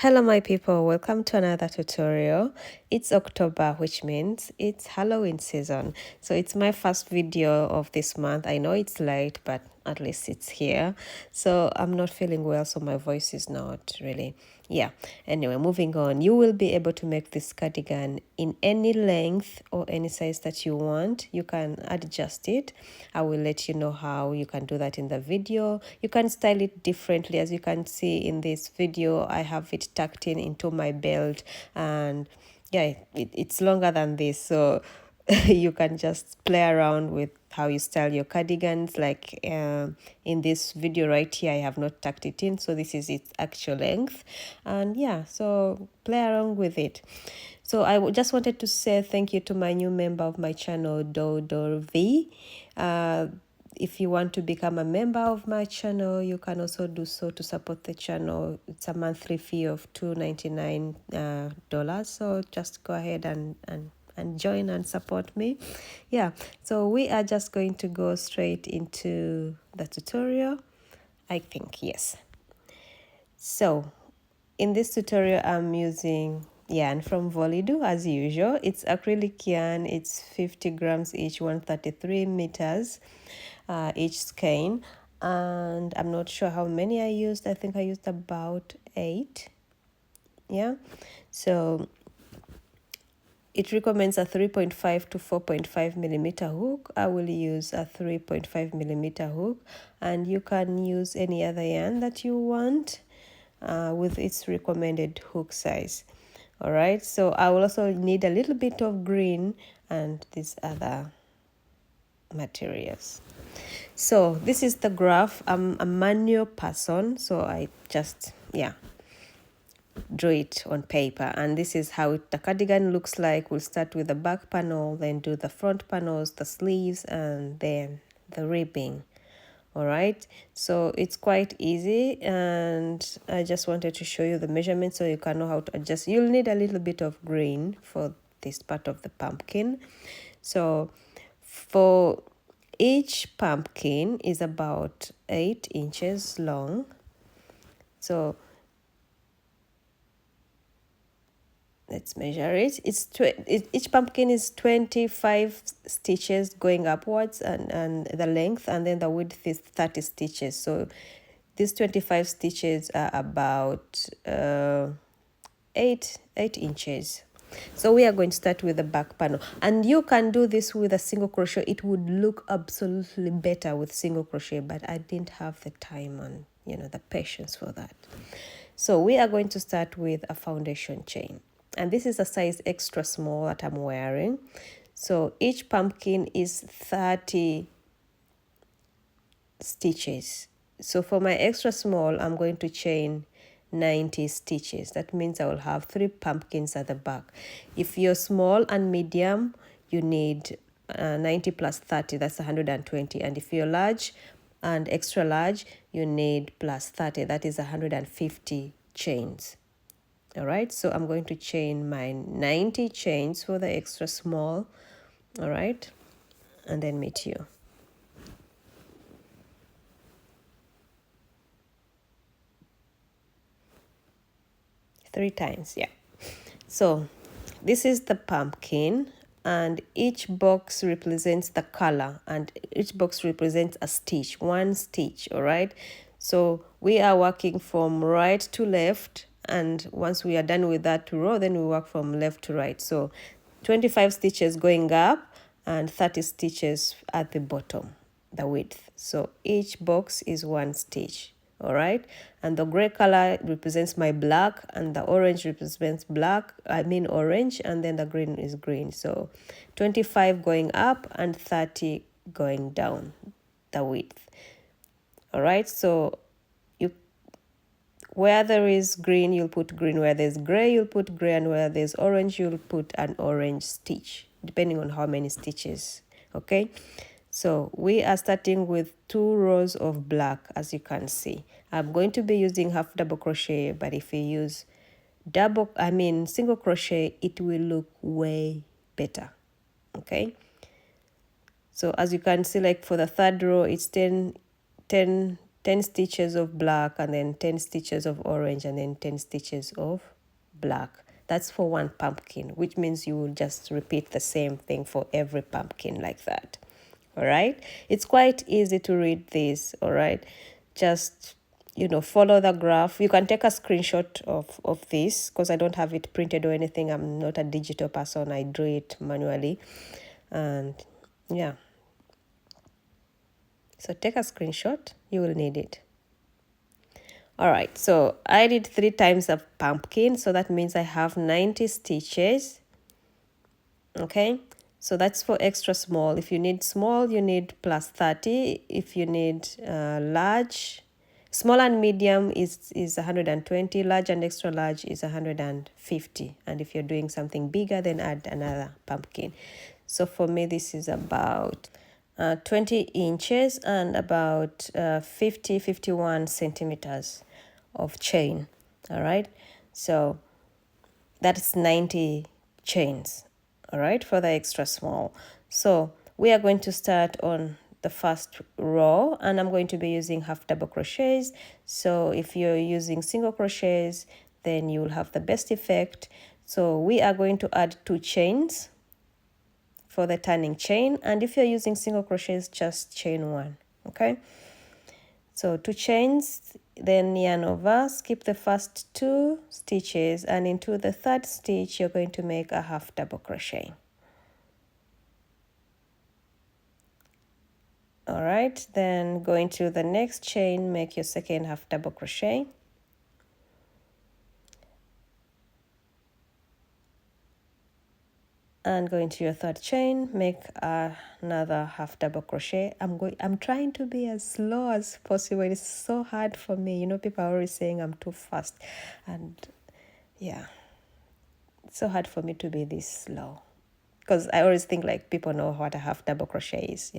Hello my people, welcome to another tutorial. It's October, which means it's Halloween season. So it's my first video of this month. I know it's late, but at least it's here. So I'm not feeling well, so my voice is not really, Anyway, moving on. You will be able to make this cardigan in any length or any size that you want. You can adjust it. I will let you know how you can do that in the video. You can style it differently. As you can see in this video, I have it tucked in into my belt, and it's longer than this, so you can just play around with how you style your cardigans. Like in this video right here, I have not tucked it in, so this is its actual length. And so play around with it. So I just wanted to say thank you to my new member of my channel, Dodo V. If you want to become a member of my channel, you can also do so to support the channel. It's a monthly fee of $2.99. So just go ahead and join and support me. So we are just going to go straight into the tutorial, I think. Yes. So in this tutorial, I'm using yarn from Volido as usual. It's acrylic yarn. It's 50 grams each, 133 meters each skein, and I'm not sure how many I used. I think I used about 8. So it recommends a 3.5 to 4.5 millimeter hook. I will use a 3.5 millimeter hook, and you can use any other yarn that you want with its recommended hook size. All right, so I will also need a little bit of green and these other materials. So this is the graph. I'm a manual person, so I just draw it on paper, and this is how the cardigan looks like. We'll start with the back panel, then do the front panels, the sleeves, and then the ribbing. All right, so it's quite easy, and I just wanted to show you the measurements so you can know how to adjust. You'll need a little bit of green for this part of the pumpkin. So for each pumpkin is about 8 inches long. So let's measure it. Each pumpkin is 25 stitches going upwards, and the length, and then the width is 30 stitches. So these 25 stitches are about 8 inches. So we are going to start with the back panel, and you can do this with a single crochet. It would look absolutely better with single crochet, but I didn't have the time and the patience for that. So we are going to start with a foundation chain, and this is a size extra small that I'm wearing. So each pumpkin is 30 stitches. So for my extra small, I'm going to chain 90 stitches. That means I will have 3 pumpkins at the back. If you're small and medium, you need 90 plus 30, that's 120. And if you're large and extra large, you need plus 30, that is 150 chains. All right, so I'm going to chain my 90 chains for the extra small. All right, and then meet you. Three times, So this is the pumpkin, and each box represents the color, and each box represents a stitch, one stitch. All right, so we are working from right to left, and once we are done with that row, then we work from left to right. So 25 stitches going up and 30 stitches at the bottom, the width. So each box is one stitch. All right, and the gray color represents my black, and the orange represents orange, and then the green is green. So 25 going up and 30 going down, the width. All right, so where there is green, you'll put green. Where there's gray, you'll put gray, and where there's orange, you'll put an orange stitch, depending on how many stitches. Okay, so we are starting with 2 rows of black, as you can see. I'm going to be using half double crochet, but if you use single crochet, it will look way better. Okay, so as you can see, like for the third row, it's 10 10 stitches of black, and then 10 stitches of orange, and then 10 stitches of black. That's for one pumpkin, which means you will just repeat the same thing for every pumpkin like that. All right, it's quite easy to read this. All right, just follow the graph. You can take a screenshot of this because I don't have it printed or anything. I'm not a digital person. I drew it manually, and yeah, so take a screenshot, you will need it. All right, so I did 3 times a pumpkin, so that means I have 90 stitches. Okay, so that's for extra small. If you need small, you need plus 30. If you need large, small and medium is 120, large and extra large is 150. And if you're doing something bigger, then add another pumpkin. So for me, this is about 20 inches and about 51 centimeters of chain. All right, so that's 90 chains. All right, for the extra small. So we are going to start on the first row, and I'm going to be using half double crochets. So if you're using single crochets, then you will have the best effect. So we are going to add 2 chains for the turning chain, and if you're using single crochets, just chain 1. Okay, so 2 chains, then yarn over, skip the first 2 stitches, and into the 3rd stitch you're going to make a half double crochet. All right, then go into the next chain, make your second half double crochet, and go into your 3rd chain, make another half double crochet. I'm trying to be as slow as possible. It's so hard for me. People are always saying I'm too fast, and yeah, it's so hard for me to be this slow, because I always think like people know what a half double crochet is.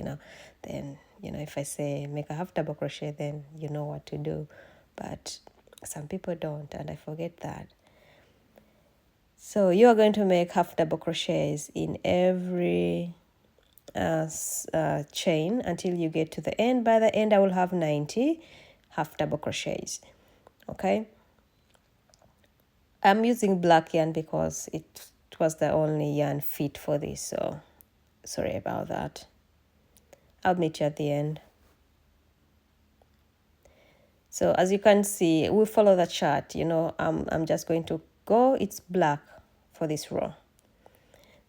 Then if I say make a half double crochet, then you know what to do, but some people don't, and I forget that. So you are going to make half double crochets in every chain until you get to the end. By the end, I will have 90 half double crochets. Okay, I'm using black yarn because it was the only yarn fit for this, so sorry about that. I'll meet you at the end. So as you can see, we follow the chart. I'm just going to go, it's black for this row.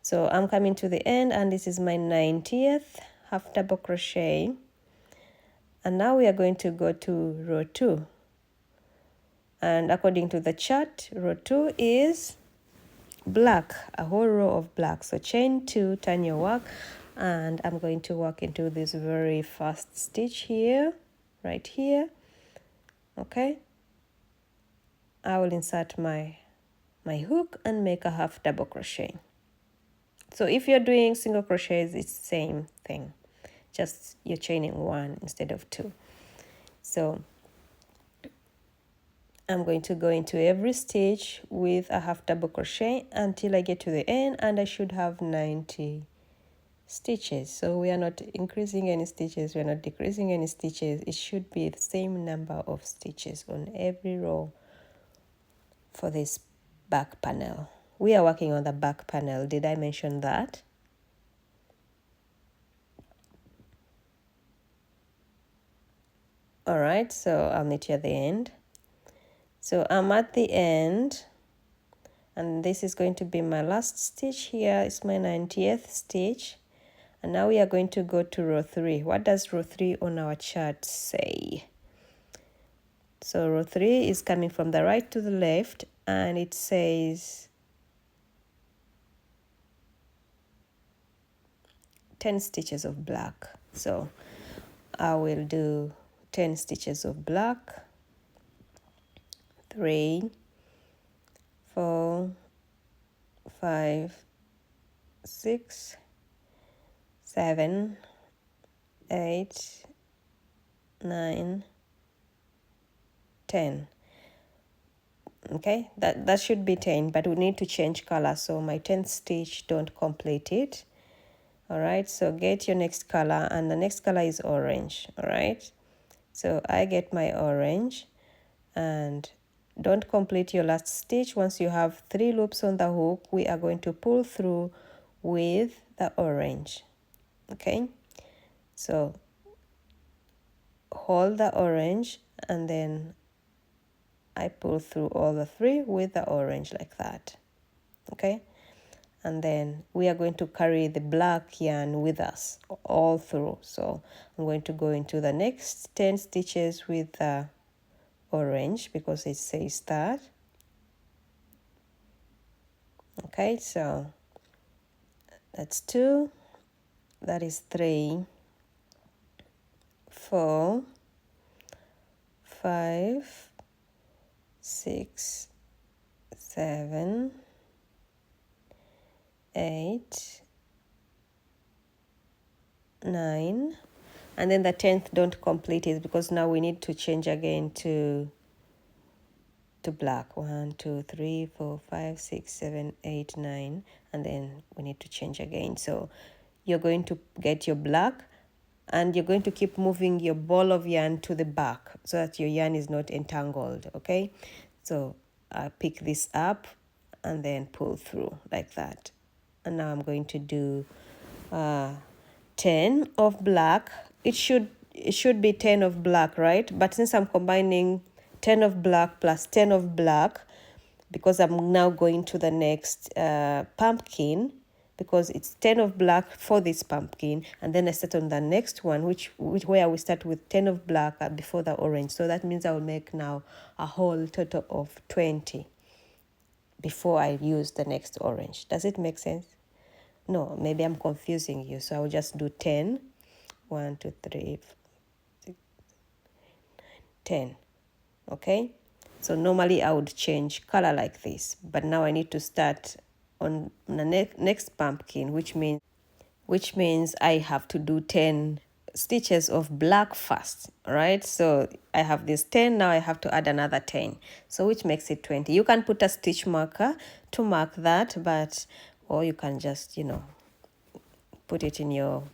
So I'm coming to the end, and this is my 90th half double crochet, and now we are going to go to row 2, and according to the chart, row 2 is black, a whole row of black. So chain 2, turn your work, and I'm going to work into this very first stitch here, right here. Okay, I will insert my hook and make a half double crochet. So if you're doing single crochets, it's the same thing, just you're chaining 1 instead of 2. So I'm going to go into every stitch with a half double crochet until I get to the end, and I should have 90 stitches. So we are not increasing any stitches, we're not decreasing any stitches. It should be the same number of stitches on every row for this back panel. We are working on the back panel. Did I mention that? All right, so I'll meet you at the end. So I'm at the end, and this is going to be my last stitch here. It's my 90th stitch, and now we are going to go to row 3. What does row 3 on our chart say? So row 3 is coming from the right to the left, and it says 10 stitches of black. So I will do 10 stitches of black. 3, 4, 5, 6, 7, 8, 9, 10. Okay, that should be 10, but we need to change color, so my 10th stitch don't complete it. All right, so get your next color, and the next color is orange. All right, So I get my orange, and don't complete your last stitch. Once you have 3 loops on the hook, we are going to pull through with the orange. Okay, so hold the orange, and then I pull through all the 3 with the orange like that. Okay, and then we are going to carry the black yarn with us all through. So I'm going to go into the next 10 stitches with the orange because it says that. Okay, so that's 2, that is 3, 4, 5, 6, 7, 8, 9, and then the 10th don't complete it because now we need to change again to black. 1, 2, 3, 4, 5, 6, 7, 8, 9, and then we need to change again. So you're going to get your black, and you're going to keep moving your ball of yarn to the back so that your yarn is not entangled. Okay, so I pick this up and then pull through like that. And now I'm going to do 10 of black. It should be 10 of black, right? But since I'm combining 10 of black plus 10 of black, because I'm now going to the next pumpkin, because it's 10 of black for this pumpkin, and then I start on the next one, which where we start with 10 of black before the orange. So that means I will make now a whole total of 20 before I use the next orange. Does it make sense? No, maybe I'm confusing you. So I will just do 10. 1, 2, 3, 6, 10. Okay, so normally I would change color like this, but now I need to start on the next pumpkin, which means I have to do 10 stitches of black first, right? So I have this 10, now I have to add another 10, so which makes it 20. You can put a stitch marker to mark that, but or you can just, put it in your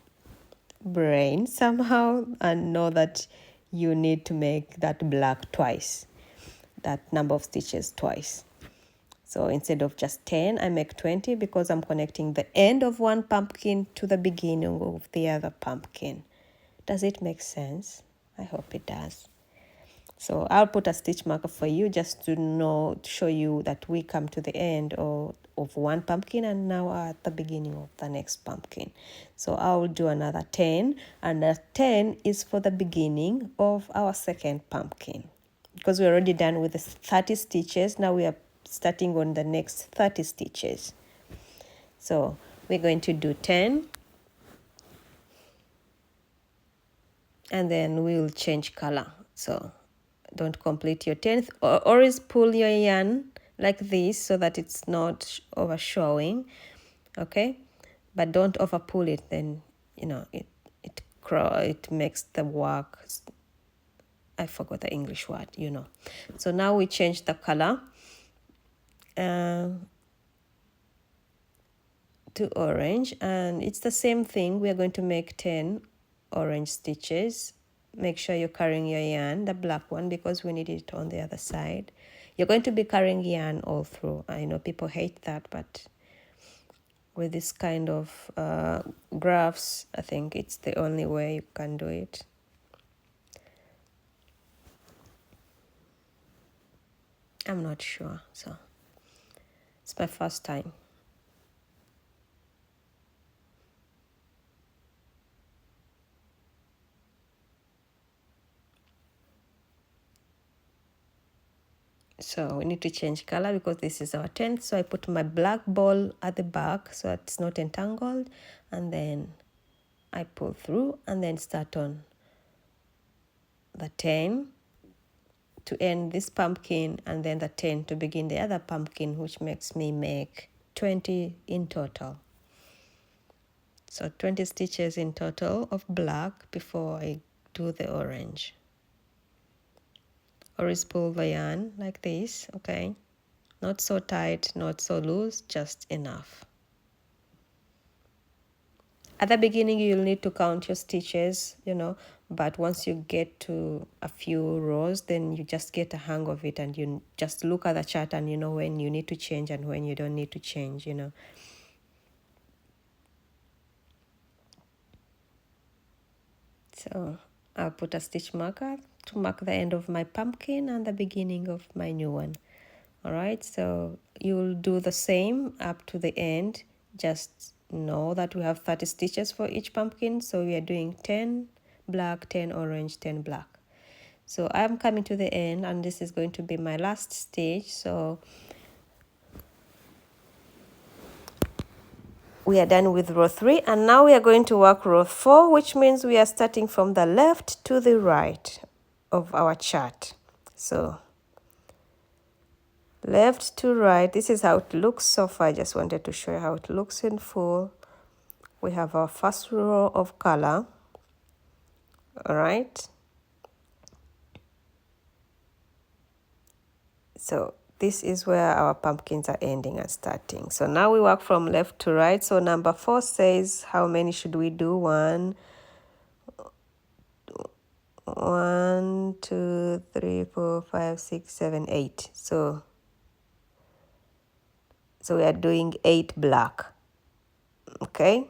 brain somehow and know that you need to make that black twice, that number of stitches twice. So instead of just 10, I make 20 because I'm connecting the end of one pumpkin to the beginning of the other pumpkin. Does it make sense? I hope it does. So I'll put a stitch marker for you just to show you that we come to the end of one pumpkin and now are at the beginning of the next pumpkin. So I'll do another 10, and that 10 is for the beginning of our second pumpkin. Because we're already done with the 30 stitches, now we are starting on the next 30 stitches. So we're going to do 10, and then we'll change color. So don't complete your 10th, or always pull your yarn like this so that it's not over showing. Okay, but don't over pull it, then it makes the work, I forgot the English word. So now we change the color to orange, and it's the same thing. We are going to make 10 orange stitches. Make sure you're carrying your yarn, the black one, because we need it on the other side. You're going to be carrying yarn all through. I know people hate that, but with this kind of graphs, I think it's the only way you can do it. I'm not sure, so it's my first time. So we need to change color because this is our 10th. So I put my black ball at the back so it's not entangled, and then I pull through and then start on the 10 to end this pumpkin, and then the 10 to begin the other pumpkin, which makes me make 20 in total. So 20 stitches in total of black before I do the orange. Always pull the yarn like this, okay? Not so tight, not so loose, just enough. At the beginning, you'll need to count your stitches, but once you get to a few rows, then you just get a hang of it, and you just look at the chart and you know when you need to change and when you don't need to change, you know. So I'll put a stitch marker to mark the end of my pumpkin and the beginning of my new one. All right, so you'll do the same up to the end. Just know that we have 30 stitches for each pumpkin, so we are doing 10 black, 10 orange, 10 black. So I'm coming to the end, and this is going to be my last stitch. So we are done with row 3, and now we are going to work row 4, which means we are starting from the left to the right of our chart. So left to right, this is how it looks so far. I just wanted to show you how it looks in full. We have our first row of color. All right, so this is where our pumpkins are ending and starting. So now we work from left to right. So number 4 says, how many should we do? 1, 2, 3, 4, 5, 6, 7, 8. So we are doing 8 black. Okay,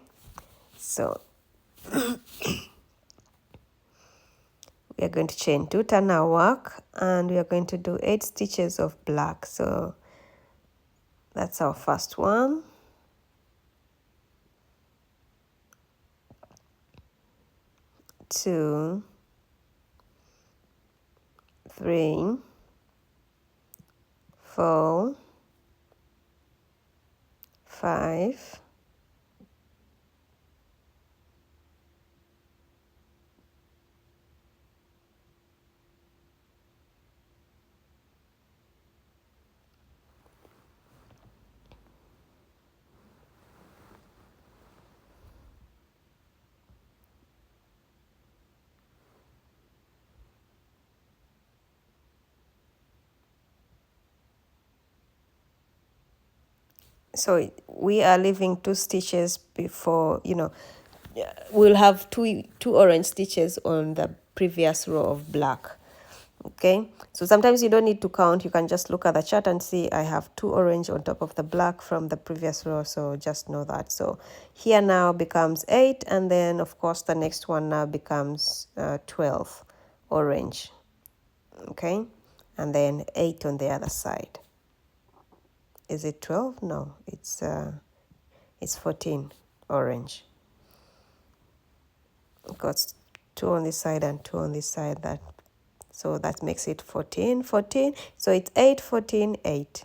so we are going to chain 2, turn our work, and we are going to do 8 stitches of black. So that's our first one. 2, 3, 4, 5, so we are leaving 2 stitches before, you know, we'll have two orange stitches on the previous row of black. Okay, so sometimes you don't need to count, you can just look at the chart and see I have 2 orange on top of the black from the previous row, so just know that. So here now becomes 8, and then of course the next one now becomes 12 orange. Okay, and then 8 on the other side. Is it 12? No, it's 14 orange. Got 2 on this side and 2 on this side, that so that makes it 14. So it's 8, 14, 8.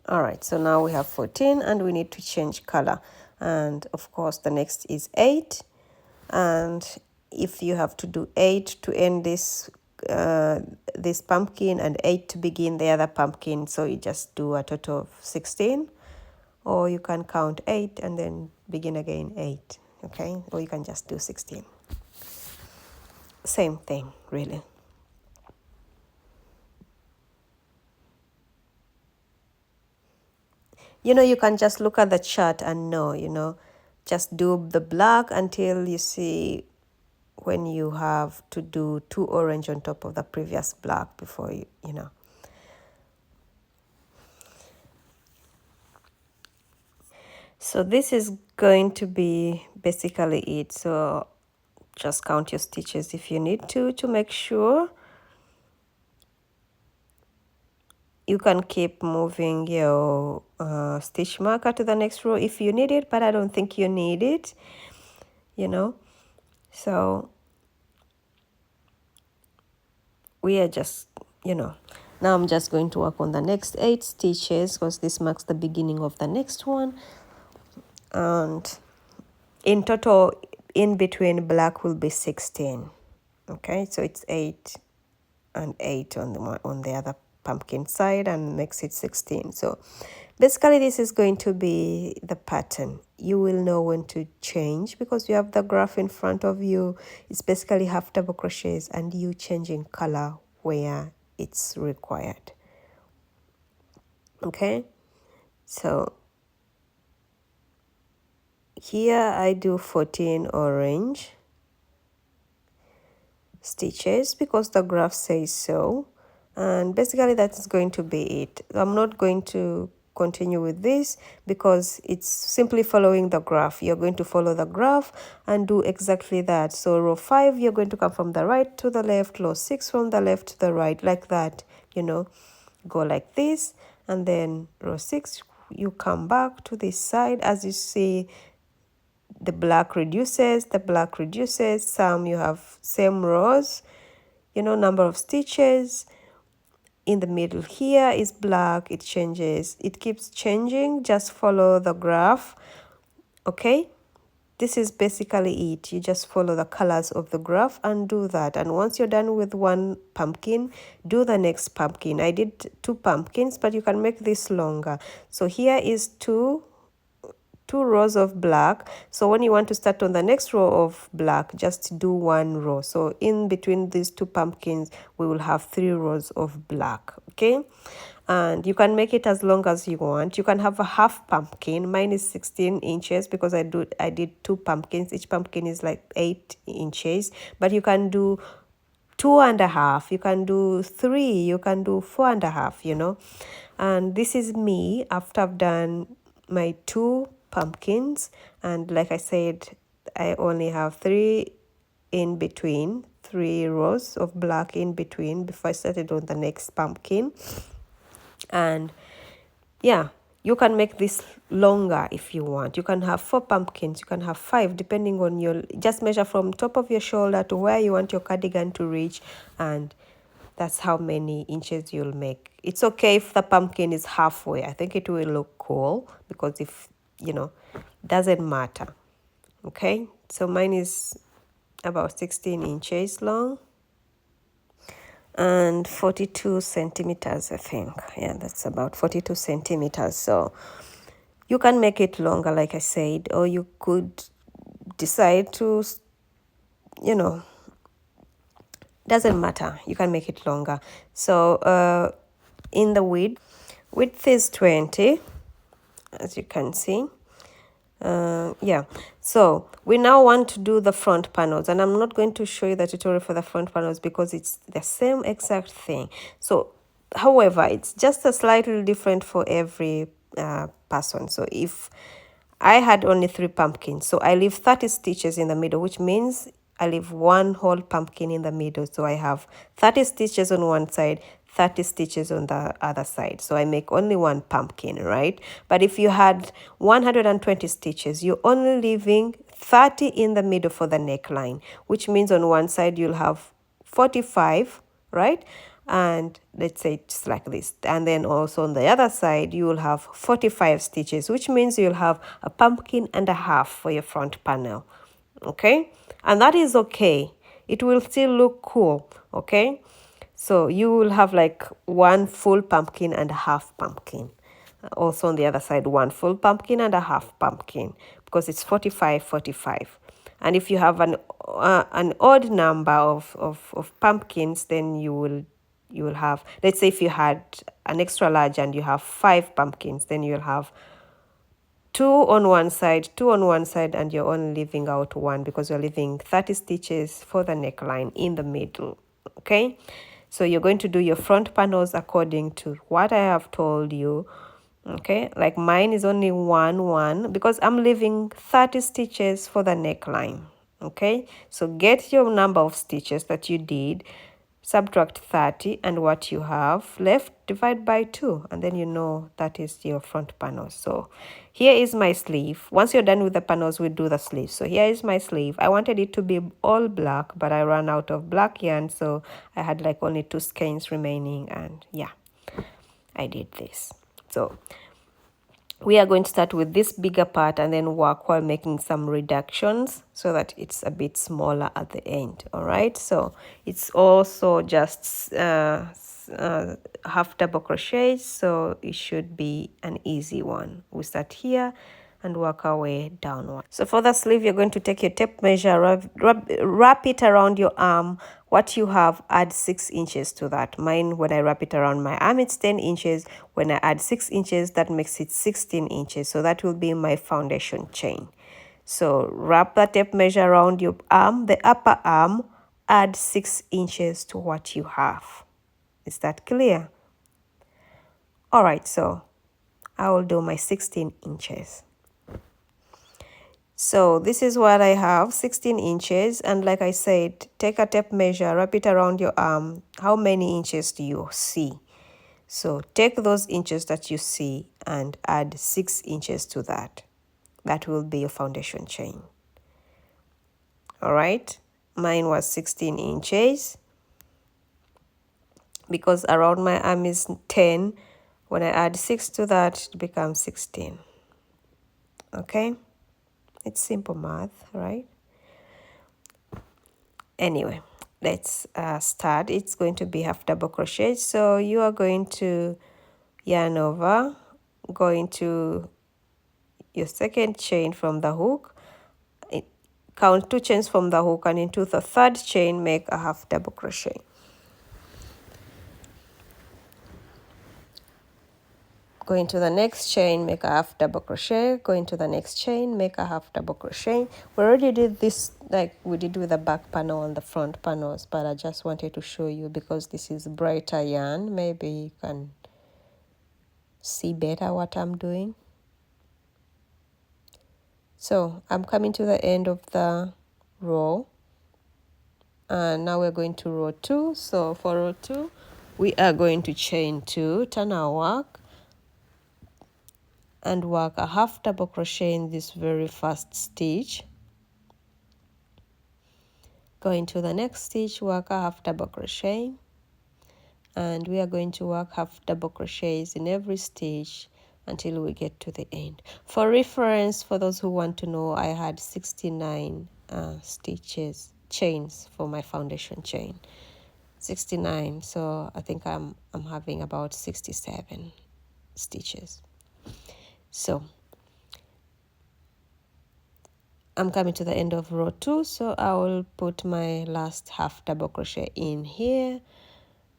All right, so now we have 14 and we need to change color, and of course the next is 8, and if you have to do 8 to end this this pumpkin and 8 to begin the other pumpkin, so you just do a total of 16, or you can count 8 and then begin again 8. Okay, or you can just do 16. Same thing, really. You know, you can just look at the chart and know, you know, just do the black until you see when you have to do 2 orange on top of the previous black before you know. So this is going to be basically it. So just count your stitches if you need to make sure. You can keep moving your stitch marker to the next row if you need it, but I don't think you need it, you know. So we are just, you know, now I'm just going to work on the next 8 stitches because this marks the beginning of the next one. And in total, in between black will be 16. Okay, so it's 8 and 8 on the other pumpkin side and makes it 16. So basically this is going to be the pattern. You will know when to change because you have the graph in front of you. It's basically half double crochets and you changing color where it's required. Okay, so here I do 14 orange stitches because the graph says so, and basically that is going to be it. I'm not going to continue with this because it's simply following the graph. You're going to follow the graph and do exactly that. So row 5 you're going to come from the right to the left, row 6 from the left to the right, like that, you know, go like this, and then row 6 you come back to this side. As you see, the black reduces, some you have same rows, you know, number of stitches. In the middle here is black, it changes, it keeps changing, just follow the graph. Okay, this is basically it. You just follow the colors of the graph and do that. And once you're done with one pumpkin, do the next pumpkin. I did 2 pumpkins, but you can make this longer. So here is two rows of black. So when you want to start on the next row of black, just do 1 row. So in between these 2 pumpkins we will have 3 rows of black. Okay, and you can make it as long as you want. You can have a half pumpkin. Mine is 16 inches because I did 2 pumpkins. Each pumpkin is like 8 inches, but you can do 2.5, you can do 3, you can do 4.5, you know. And this is me after I've done my 2 pumpkins, and like I said, I only have 3 in between, 3 rows of black in between before I started on the next pumpkin. And yeah, you can make this longer if you want. You can have 4 pumpkins, you can have 5, depending on your, just measure from top of your shoulder to where you want your cardigan to reach, and that's how many inches you'll make. It's okay if the pumpkin is halfway. I think it will look cool because if, you know, doesn't matter. Okay, so mine is about 16 inches long and 42 centimeters, I think. Yeah, that's about 42 centimeters. So you can make it longer, like I said, or you could decide to, you know, doesn't matter, you can make it longer. So in the width is 20, as you can see. Yeah, so we now want to do the front panels, and I'm not going to show you the tutorial for the front panels because it's the same exact thing. So however, it's just a slightly different for every person. So if I had only 3 pumpkins, so I leave 30 stitches in the middle, which means I leave 1 whole pumpkin in the middle. So I have 30 stitches on one side, 30 stitches on the other side. So I make only 1 pumpkin, right? But if you had 120 stitches, you're only leaving 30 in the middle for the neckline, which means on one side you'll have 45, right? And let's say it's like this. And then also on the other side, you will have 45 stitches, which means you'll have a pumpkin and a half for your front panel. Okay, and that is okay. It will still look cool. Okay, so you will have like 1 full pumpkin and a half pumpkin. Also on the other side, 1 full pumpkin and a half pumpkin, because it's 45, 45. And if you have an odd number of pumpkins, then you will have, let's say if you had an extra large and you have 5 pumpkins, then you'll have 2 on one side, 2 on one side, and you're only leaving out 1 because you're leaving 30 stitches for the neckline in the middle. Okay, so you're going to do your front panels according to what I have told you. Okay, like mine is only 1 because I'm leaving 30 stitches for the neckline. Okay, so get your number of stitches that you did, subtract 30, and what you have left, divide by 2, and then you know that is your front panel. So here is my sleeve. Once you're done with the panels, we do the sleeve. So here is my sleeve. I wanted it to be all black, but I ran out of black yarn, so I had like only 2 skeins remaining, and yeah, I did this. So we are going to start with this bigger part and then work while making some reductions so that it's a bit smaller at the end. All right, so it's also just half double crochets, so it should be an easy one. We start here and work our way downward. So for the sleeve, you're going to take your tape measure, wrap it around your arm. What you have, add 6 inches to that. Mine, when I wrap it around my arm, it's 10 inches. When I add 6 inches, that makes it 16 inches. So that will be my foundation chain. So wrap the tape measure around your arm, the upper arm, add 6 inches to what you have. Is that clear? All right, so I will do my 16 inches. So this is what I have, 16 inches. And like I said, take a tape measure, wrap it around your arm. How many inches do you see? So take those inches that you see and add 6 inches to that. That will be your foundation chain. All right, mine was 16 inches. Because around my arm is 10, when I add 6 to that, it becomes 16. Okay? It's simple math, right? Anyway, let's start. It's going to be half double crochet. So you are going to yarn over, go into your second chain from the hook, count 2 chains from the hook, and into the third chain, make a half double crochet. Go into the next chain, make a half double crochet, go into the next chain, make a half double crochet. We already did this like we did with the back panel and the front panels, but I just wanted to show you because this is brighter yarn. Maybe you can see better what I'm doing. So I'm coming to the end of the row, and now we're going to row 2. So for row 2, we are going to chain 2, turn our work, and work a half double crochet in this very first stitch. Go into the next stitch, work a half double crochet, and we are going to work half double crochets in every stitch until we get to the end. For reference, for those who want to know, I had 69 chains for my foundation chain. 69, so I think I'm having about 67 stitches. So I'm coming to the end of row 2, so I will put my last half double crochet in here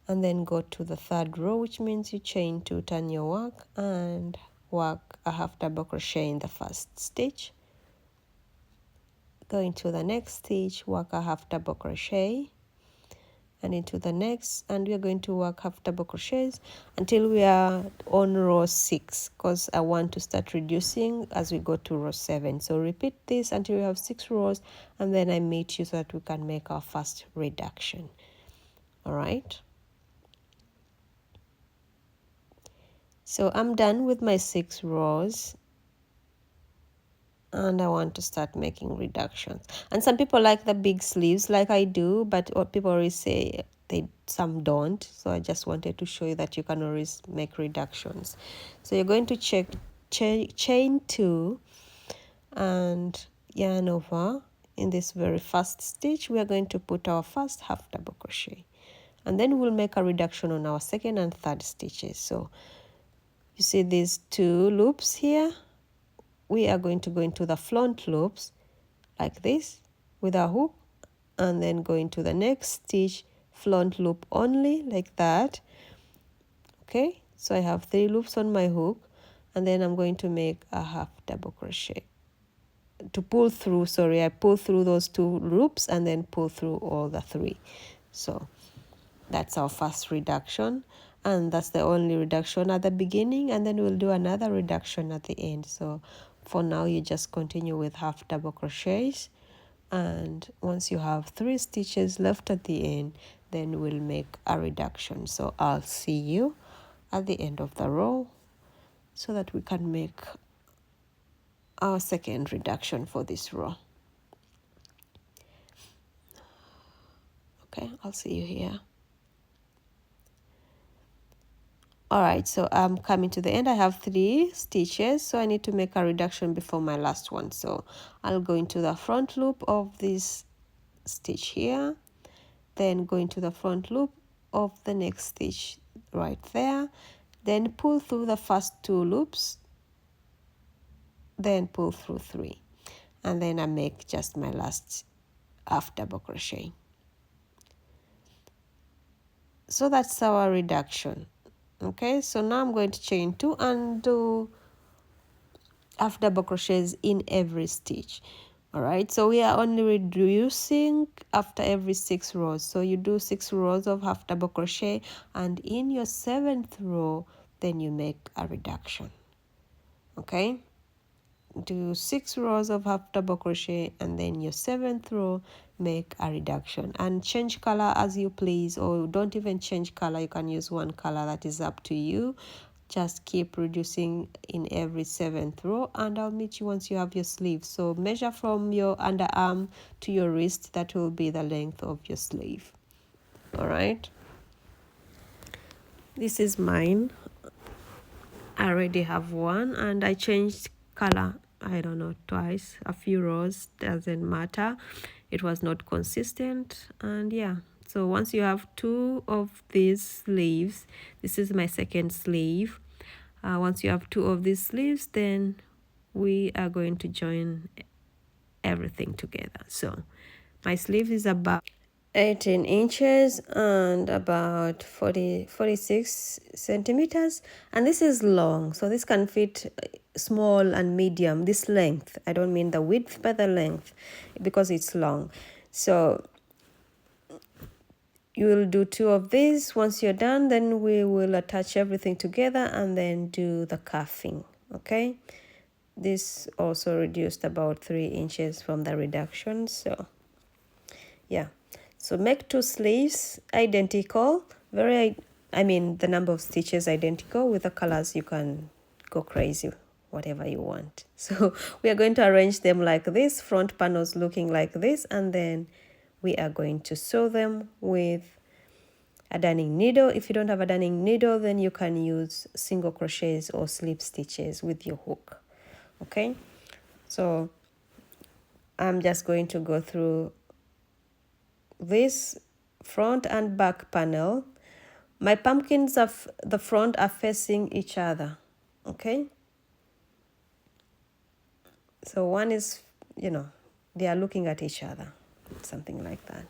and then go to the third row, which means you chain 2, turn your work, and work a half double crochet in the first stitch. Go into the next stitch, work a half double crochet, and into the next, and we are going to work half double crochets until we are on row 6, because I want to start reducing as we go to row 7. So repeat this until we have 6 rows, and then I meet you so that we can make our first reduction. All right, so I'm done with my 6 rows, and I want to start making reductions. And some people like the big sleeves like I do, but what people always say some don't. So I just wanted to show you that you can always make reductions. So you're going to chain 2 and yarn over. In this very first stitch, we are going to put our first half double crochet, and then we'll make a reduction on our second and third stitches. So you see these 2 loops here. We are going to go into the front loops like this with a hook, and then go into the next stitch, front loop only like that. Okay, so I have 3 loops on my hook, and then I'm going to make a half double crochet to pull through. Sorry, I pull through those 2 loops and then pull through all the 3. So that's our first reduction, and that's the only reduction at the beginning, and then we'll do another reduction at the end. So for now, you just continue with half double crochets, and once you have 3 stitches left at the end, then we'll make a reduction. So I'll see you at the end of the row so that we can make our second reduction for this row. Okay, I'll see you here. All right, so I'm coming to the end. I have 3 stitches, so I need to make a reduction before my last one. So I'll go into the front loop of this stitch here, then go into the front loop of the next stitch right there, then pull through the first 2 loops, then pull through 3, and then I make just my last half double crochet. So that's our reduction. Okay, so now I'm going to chain 2 and do half double crochets in every stitch. All right, so we are only reducing after every 6 rows. So you do 6 rows of half double crochet, and in your 7th row then you make a reduction. Okay, do 6 rows of half double crochet, and then your 7th row make a reduction, and change color as you please, or don't even change color. You can use one color, that is up to you. Just keep reducing in every 7th row, and I'll meet you once you have your sleeve. So measure from your underarm to your wrist. That will be the length of your sleeve. All right, this is mine. I already have one, and I changed color, I don't know, twice, a few rows, doesn't matter. It was not consistent. And yeah, so once you have 2 of these sleeves, this is my second sleeve. Once you have 2 of these sleeves, then we are going to join everything together. So my sleeve is about 18 inches and about 46 centimeters, and this is long, so this can fit small and medium. This length, I don't mean the width but the length, because it's long. So you will do 2 of these. Once you're done, then we will attach everything together and then do the cuffing. Okay, this also reduced about 3 inches from the reduction. So yeah, so make 2 sleeves identical, the number of stitches identical. With the colors you can go crazy, whatever you want. So we are going to arrange them like this, front panels looking like this, and then we are going to sew them with a darning needle. If you don't have a darning needle, then you can use single crochets or slip stitches with your hook. Okay, so I'm just going to go through this front and back panel. My pumpkins of the front are facing each other. Okay, so one is, they are looking at each other, something like that.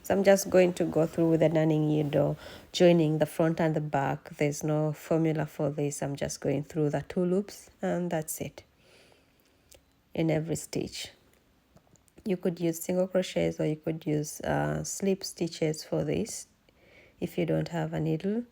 So I'm just going to go through with a darning needle, joining the front and the back. There's no formula for this. I'm just going through the 2 loops, and that's it in every stitch. You could use single crochets, or you could use slip stitches for this if you don't have a needle.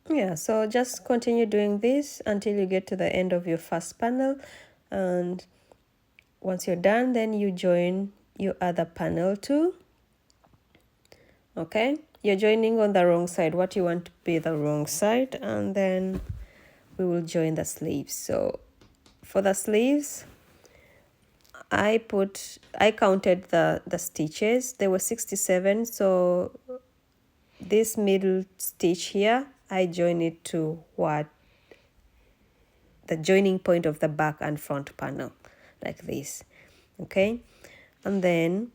Yeah, so just continue doing this until you get to the end of your first panel, and once you're done, then you join your other panel too. Okay, you're joining on the wrong side, what you want to be the wrong side, and then we will join the sleeves. So for the sleeves, I counted the stitches. There were 67, so this middle stitch here, I join it to the joining point of the back and front panel, like this. Okay, and then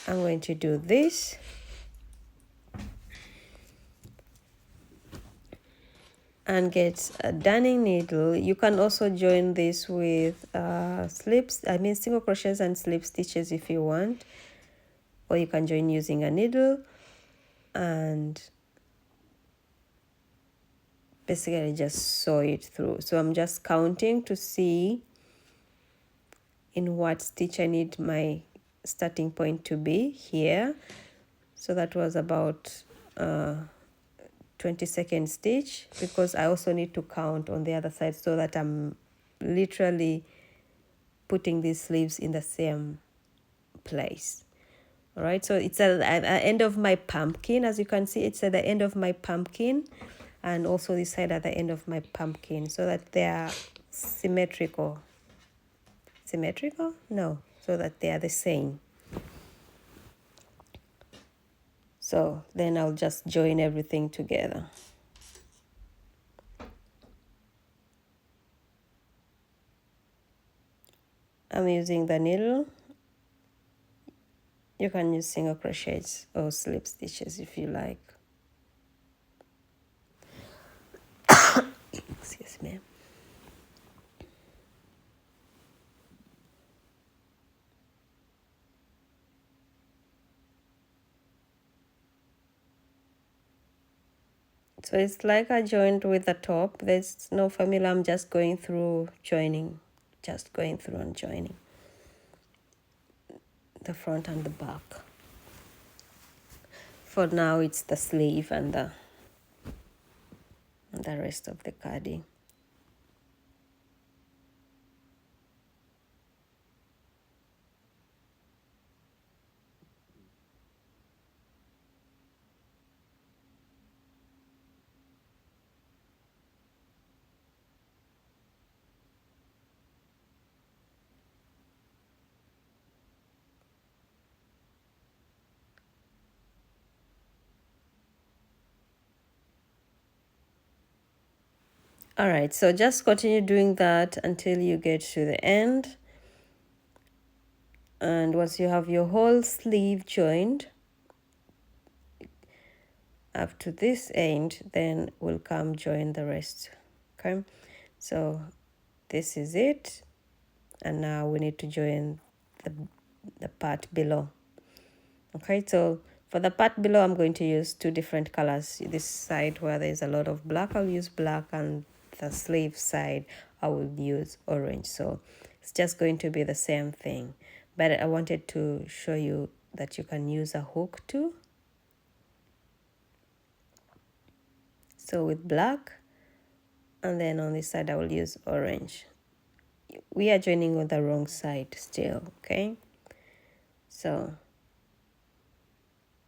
I'm going to do this, and get a darning needle. You can also join this with single crochets and slip stitches if you want, or you can join using a needle and basically just sew it through. So I'm just counting to see in what stitch I need my starting point to be here. So that was about 22nd stitch, because I also need to count on the other side so that I'm literally putting these sleeves in the same place. All right, so it's at the end of my pumpkin. As you can see, it's at the end of my pumpkin, and also this side at the end of my pumpkin, so that they are symmetrical. No, so that they are the same. So then I'll just join everything together. I'm using the needle. You can use single crochets or slip stitches if you like. Excuse me. So it's like I joined with the top. There's no formula. I'm just going through joining, just going through and joining the front and the back. For now, it's the sleeve and the rest of the carding. All right, so just continue doing that until you get to the end. And once you have your whole sleeve joined up to this end, then we'll come join the rest. Okay, so this is it. And now we need to join the part below. Okay, so for the part below, I'm going to use two different colors. This side where there's a lot of black, I'll use black, and the sleeve side, I will use orange. So it's just going to be the same thing. But I wanted to show you that you can use a hook too. So with black, and then on this side, I will use orange. We are joining on the wrong side still, okay? So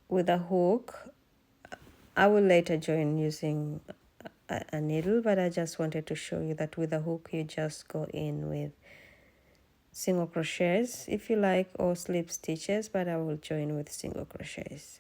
with a hook, I will later join using a needle, but I just wanted to show you that with a hook you just go in with single crochets if you like, or slip stitches, but I will join with single crochets.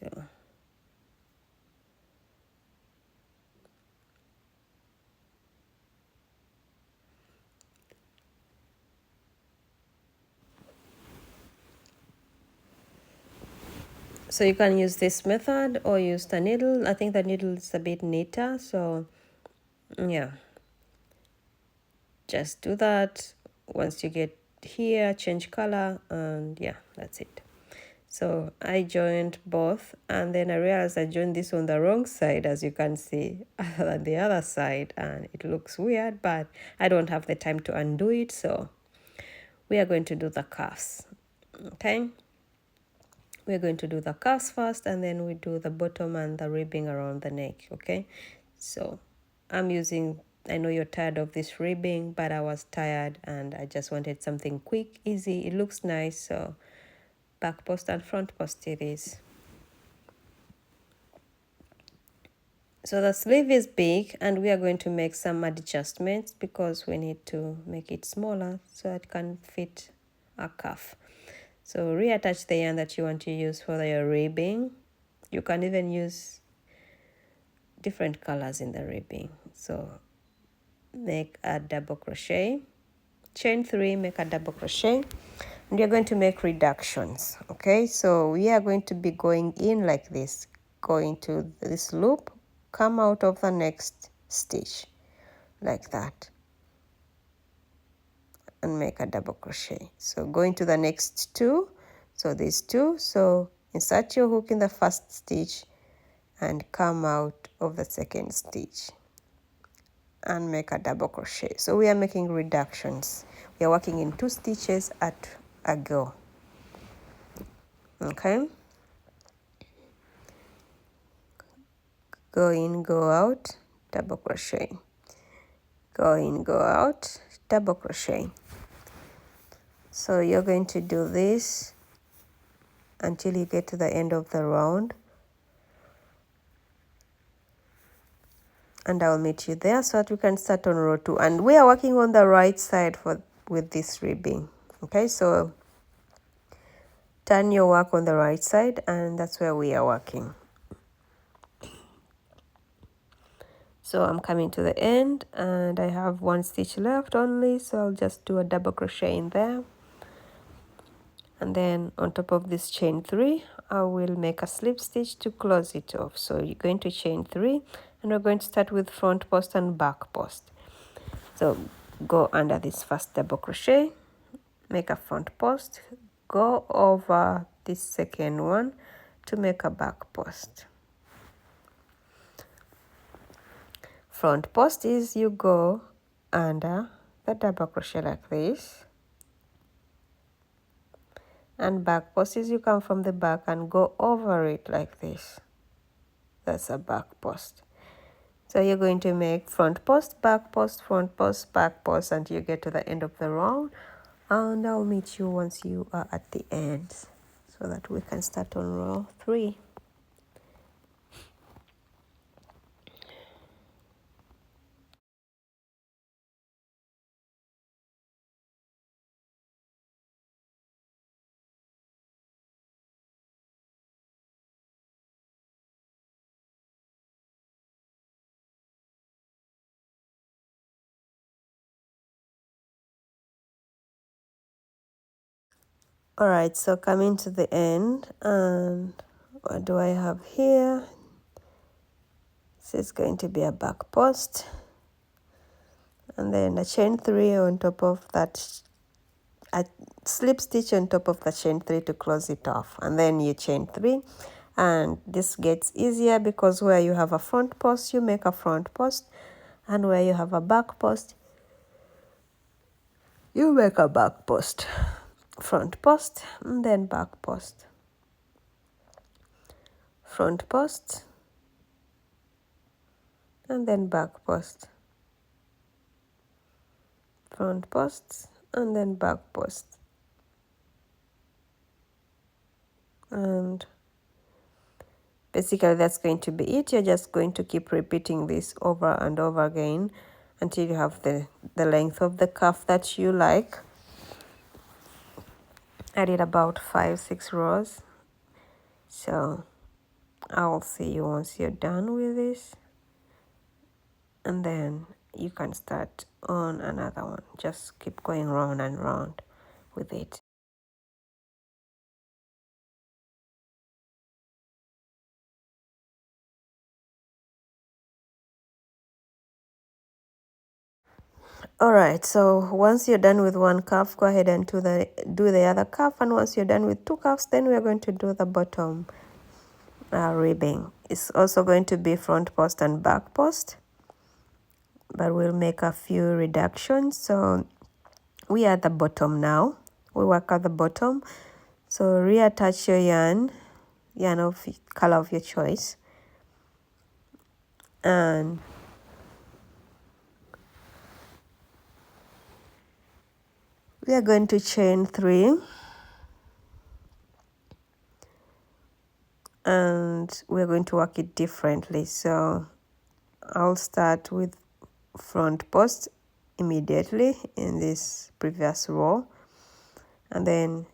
So you can use this method or use the needle. I think the needle is a bit neater, so yeah, just do that. Once you get here, change color, and yeah, that's it. So I joined both, and then I realized I joined this on the wrong side, as you can see, than the other side, and it looks weird, but I don't have the time to undo it, so we are going to do the cuffs. Okay, we're going to do the cuffs first, and then we do the bottom and the ribbing around the neck. Okay, so I'm using, I know you're tired of this ribbing, but I was tired and I just wanted something quick, easy. It looks nice, so back post and front post it is. So the sleeve is big, and we are going to make some adjustments because we need to make it smaller so it can fit a cuff. So reattach the yarn that you want to use for your ribbing. You can even use different colors in the ribbing. So make a double crochet, chain 3, make a double crochet, and you're going to make reductions. Okay, so we are going to be going in like this, going to this loop, come out of the next stitch like that, and make a double crochet. So go into the next two, so these two, so insert your hook in the first stitch and come out of the second stitch and make a double crochet. So we are making reductions. We are working in 2 stitches at a go. Okay, go in, go out, double crochet, go in, go out, double crochet. So you're going to do this until you get to the end of the round, and I'll meet you there so that we can start on row 2. And we are working on the right side with this ribbing. Okay, so turn your work on the right side, and that's where we are working. So I'm coming to the end and I have one stitch left only, so I'll just do a double crochet in there, and then on top of this chain 3 I will make a slip stitch to close it off. So you're going to chain 3 and we're going to start with front post and back post. So go under this first double crochet, make a front post, go over this second one to make a back post. Front post is you go under the double crochet like this, and back post is you come from the back and go over it like this. That's a back post. So you're going to make front post, back post, front post, back post until you get to the end of the row, and I'll meet you once you are at the end so that we can start on row 3. Alright, so coming to the end, and what do I have here? This is going to be a back post, and then a chain 3 on top of that, a slip stitch on top of the chain 3 to close it off, and then you chain 3, and this gets easier because where you have a front post you make a front post, and where you have a back post you make a back post. Front post and then back post, front post and then back post, front post and then back post. And basically that's going to be it. You're just going to keep repeating this over and over again until you have the length of the cuff that you like. I did about 5-6 rows, so I'll see you once you're done with this, and then you can start on another one. Just keep going round and round with it. All right, so once you're done with one cuff, go ahead and do the other cuff, and once you're done with 2 cuffs, then we're going to do the bottom ribbing. It's also going to be front post and back post, but we'll make a few reductions. So we are at the bottom now. We work at the bottom. So reattach your yarn of color of your choice, and we are going to chain 3, and we're going to work it differently. So I'll start with front post immediately in this previous row, and then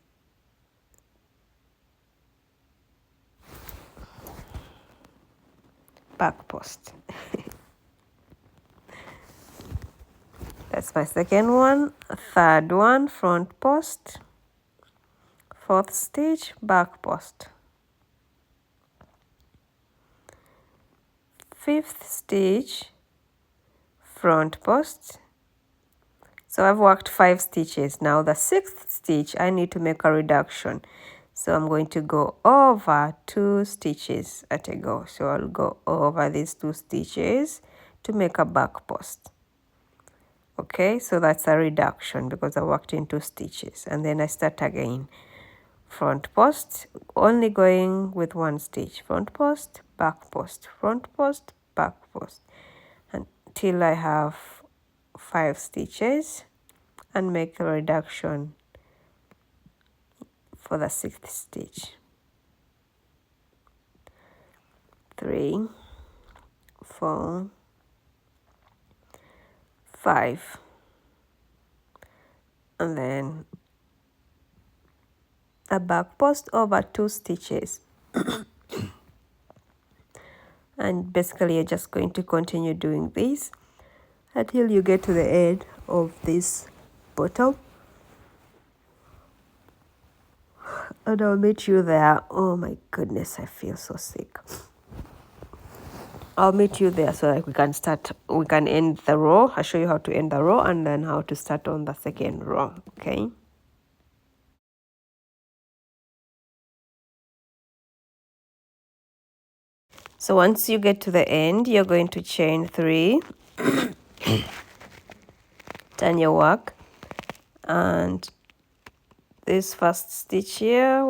back post. That's my second one. Third one, front post, 4th stitch, back post, 5th stitch, front post. So I've worked 5 stitches. Now the 6th stitch I need to make a reduction, so I'm going to go over 2 stitches at a go. So I'll go over these 2 stitches to make a back post. Okay, so that's a reduction because I worked in 2 stitches, and then I start again. Front post, only going with 1 stitch, front post, back post, front post, back post, until I have 5 stitches, and make a reduction for the 6th stitch. 3, 4, 5, and then a back post over 2 stitches. And basically you're just going to continue doing this until you get to the end of this bottom, and I'll meet you there. Oh my goodness, I feel so sick. I'll meet you there so that we can end the row. I'll show you how to end the row and then how to start on the second row. Okay. So once you get to the end, you're going to chain 3, turn your work, and this first stitch here,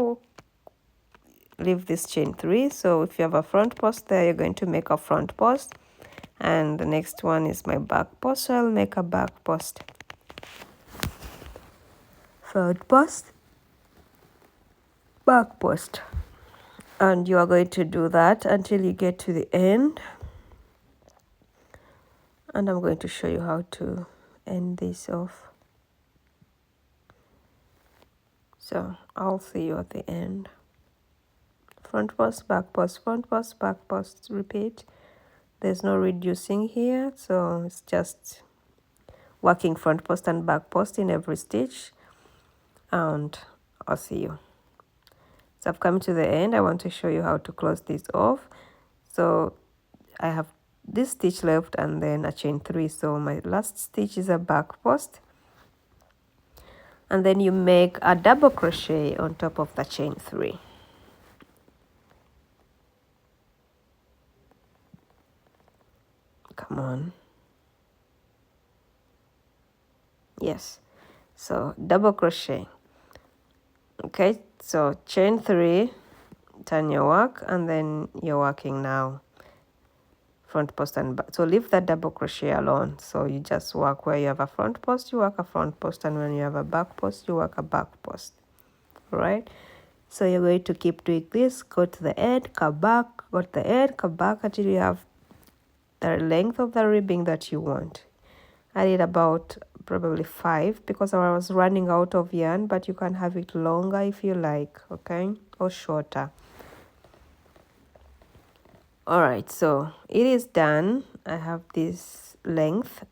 leave this chain 3. So if you have a front post there, you're going to make a front post, and the next one is my back post, so I'll make a back post, front post, back post, and you are going to do that until you get to the end. And I'm going to show you how to end this off. So I'll see you at the end. Front post, back post, front post, back post, repeat. There's no reducing here, so it's just working front post and back post in every stitch, and I'll see you. So I've come to the end. I want to show you how to close this off. So I have this stitch left and then a chain 3, so my last stitch is a back post, and then you make a double crochet on top of the chain 3. Come on. Yes, so double crochet. Okay, so chain 3, turn your work, and then you're working now front post and back. So leave that double crochet alone. So you just work where you have a front post, you work a front post, and when you have a back post, you work a back post. All right, so you're going to keep doing this. Go to the end, come back, go to the end, come back until you have the length of the ribbing that you want. I did about probably 5 because I was running out of yarn, but you can have it longer if you like, okay, or shorter. All right, so it is done. I have this length.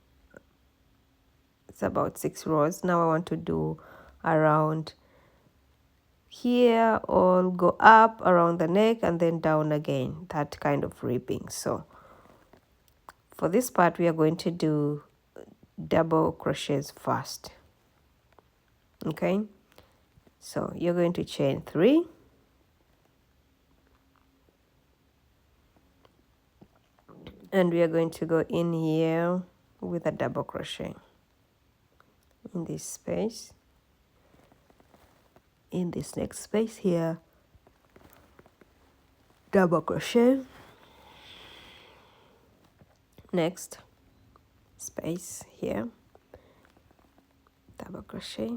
It's about 6 rows. Now I want to do around here, or go up around the neck and then down again, that kind of ribbing. So for this part, we are going to do double crochets first. Okay, so you're going to chain 3, and we are going to go in here with a double crochet in this space, in this next space here, double crochet, next space here, double crochet,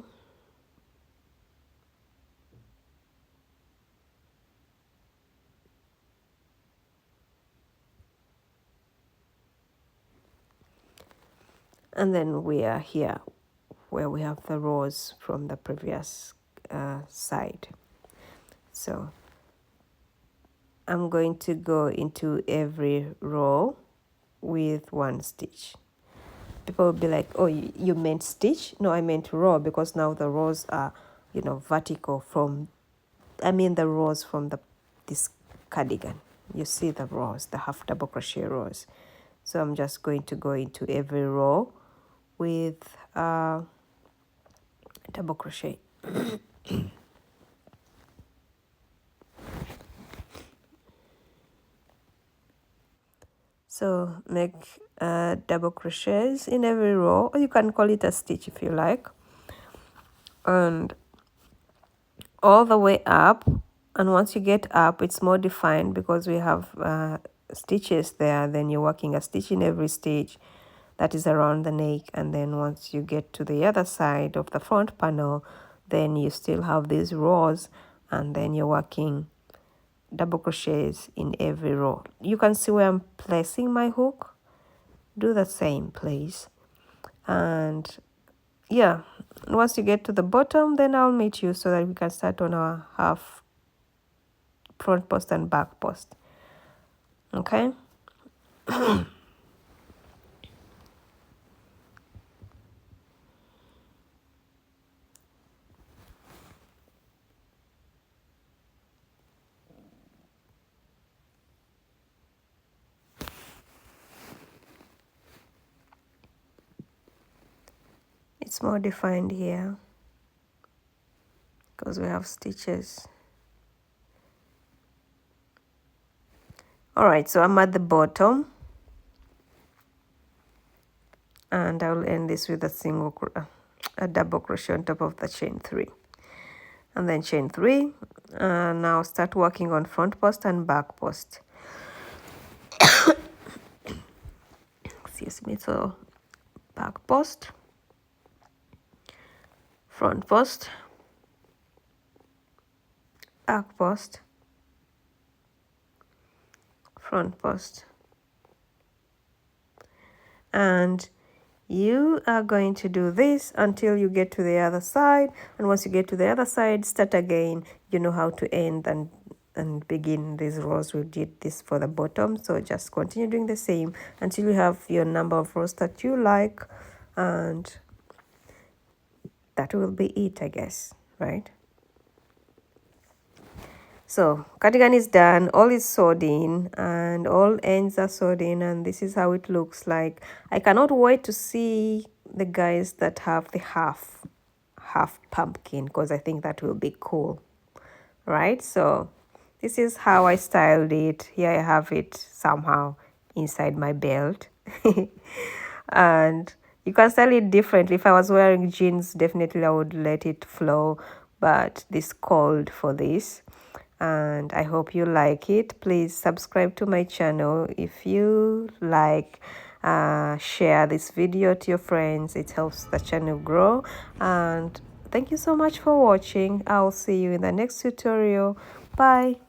and then we are here where we have the rows from the previous side. So I'm going to go into every row with 1 stitch. People will be like, oh, you meant stitch? No, I meant row, because now the rows are, you know, vertical from, I mean the rows from this cardigan. You see the rows, the half double crochet rows. So I'm just going to go into every row with double crochet. So make double crochets in every row, or you can call it a stitch if you like, and all the way up. And once you get up, it's more defined because we have stitches there. Then you're working a stitch in every stitch that is around the neck, and then once you get to the other side of the front panel, then you still have these rows, and then you're working double crochets in every row. You can see where I'm placing my hook. Do the same, please. And yeah, once you get to the bottom, then I'll meet you so that we can start on our half front post and back post. Okay, It's more defined here because we have stitches. All right, so I'm at the bottom, and I will end this with a double crochet on top of the chain 3, and then chain 3. Now start working on front post and back post. Excuse me. So back post, front post, back post, front post, and you are going to do this until you get to the other side, and once you get to the other side, start again. You know how to end and begin these rows. We did this for the bottom, so just continue doing the same until you have your number of rows that you like, and that will be it, I guess, right? So cardigan is done, all is sewed in and all ends are sewed in, and this is how it looks like. I cannot wait to see the guys that have the half pumpkin, because I think that will be cool, right? So this is how I styled it. Here I have it somehow inside my belt. And you can style it differently. If I was wearing jeans, definitely I would let it flow, but this called for this, and I hope you like it. Please subscribe to my channel if you like. Share this video to your friends. It helps the channel grow, and thank you so much for watching. I'll see you in the next tutorial. Bye.